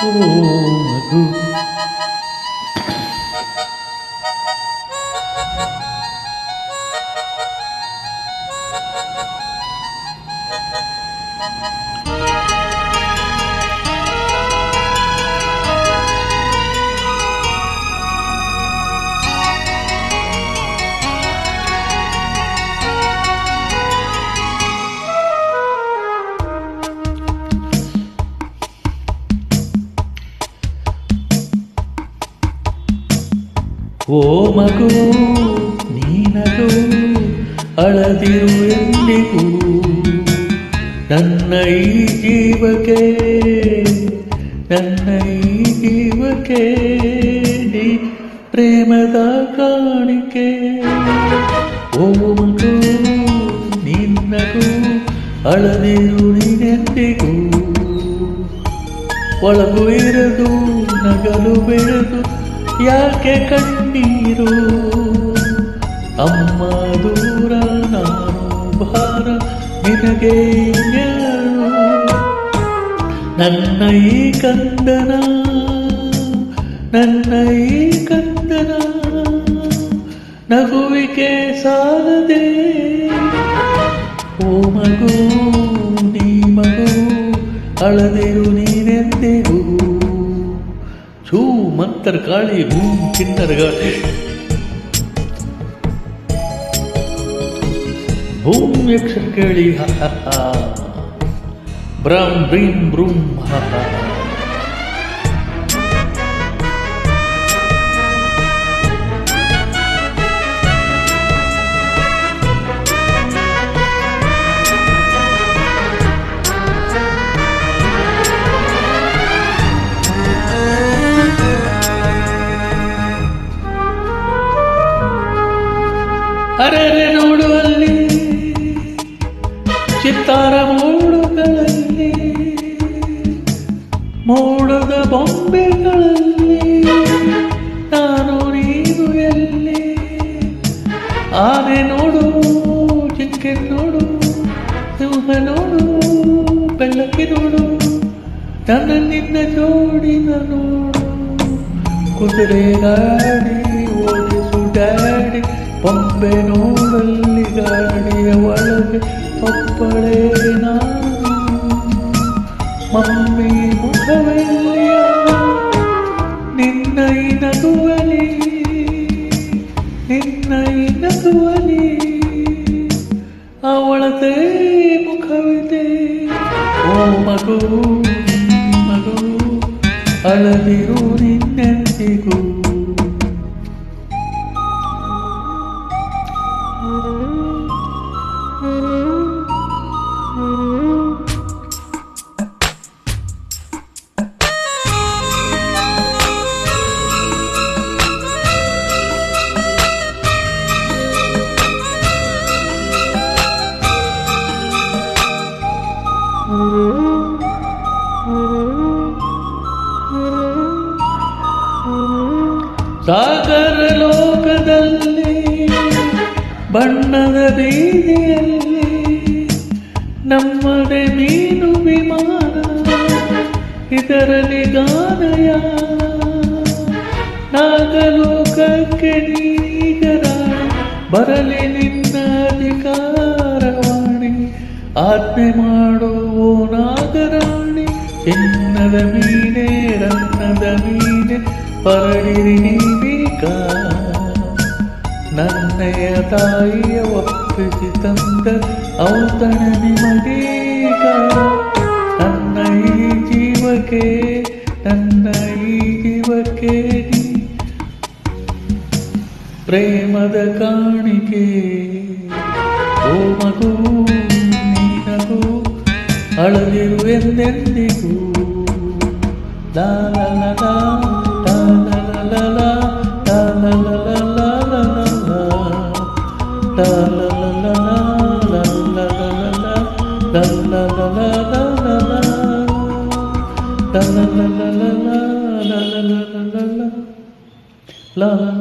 ಓ ಮಗು ಓ ಮಗು ನೀನಗು ಅಳದಿರು ಎಂದಿಗೂ ನನ್ನ ಈ ಜೀವಕ್ಕೆ ನೀ ಪ್ರೇಮದ ಕಾಣಿಕೆ ಓ ಮಗು ನೀನಗು ಅಳದಿರು ನೀನೆಂದಿಗೂ ಒಳಗು ಇರದು ನಗಲು ಬೆಳೆದು ಯಾಕೆ ಕಣ್ಣೀರು ಅಮ್ಮ ದೂರ ನಾನು ಭಾರ ನಿನಗೆ ಯಾರು ನನ್ನ ಈ ಕಂದನ ನಗುವಿಕೆ ಸಾಲದೆ ಓ ಮಗು ನೀ ಮಗು ಅಳದಿರು ನೀನೆಂದಿಗೂ ಛೂ ಮಂತರ ಗಾಳಿ ಭೂಮ್ ಕಿನ್ನರ ಗಾಳಿ ಭೂಮ್ ಯಕ್ಷರ ಕೇಳಿ ಬ್ರಂ ಬ್ರೀಂ ಬ್ರೂಮ್ ಅರೆ ನೋಡುವಲ್ಲಿ ಚಿತ್ತಾರ ಮೋಡುಗಳಲ್ಲಿ ಮೋಡದ ಬೊಂಬೆಗಳಲ್ಲಿ ನಾನು ನೀನು ಎಲ್ಲಿ ಆನೆ ನೋಡು ಜಿಂಕೆ ನೋಡು ಸಿಂಹ ನೋಡು ಬೆಳ್ಳಕ್ಕಿ ನೋಡು ನನ್ನ ನಿನ್ನ ಜೋಡಿನ ನೋಡು ಕುದುರೆ ಗಾಡಿ ಓಡಿಸು ಡ್ಯಾಡಿ ಬೊಂಬೆ ನೋಡಲ್ಲಿ ಗಾಡಿಯ ಒಳಗೆ ಒಬ್ಬಳೇ ನಾನು ಮಮ್ಮಿ ಮುಖವೆಲ್ಲಿಯ ನಿನ್ನ ನಗುವಲಿ ಅವಳದೇ ಮುಖವಿದೆ ಓ ಮಗು ಅಳದಿರು ನಿನ್ನೆಂದಿಗೂ ಸಾಗರ ಲೋಕದಲ್ಲಿ ಬಣ್ಣದ ಬೀದಿಯಲ್ಲಿ ನಮ್ಮದೇ ಮೀನು ವಿಮಾನ ಇದರಲ್ಲಿ ಗಾನಯ ನಾಗಲೋಕಕ್ಕೆ ನೀಗರ ಬರಲಿ ನಿನ್ನ ಅಧಿಕಾರವಾಣಿ ಆಜ್ಞೆ ಮಾಡುವ ನಾಗರಾಣಿ ಚಿನ್ನದ ಮೀನೆ ರನ್ನದ ಮೀನೆ ಪರಡಿರಿ ನೀವೀಗ ನನ್ನಯ ತಾಯಿಯ ಒಪ್ಪಿಸಿ ತಂದ ಔತಣ ನಿಮಗೀಗ ನನ್ನ ಈ ಜೀವಕ್ಕೆ ನೀ ಪ್ರೇಮದ ಕಾಣಿಕೆ ಓ ಮಗು ನೀನಗೂ ಅಳದಿರು ಎಂದೆಂದಿಗೂ ಲಾ ಲಾ ಲಾ la la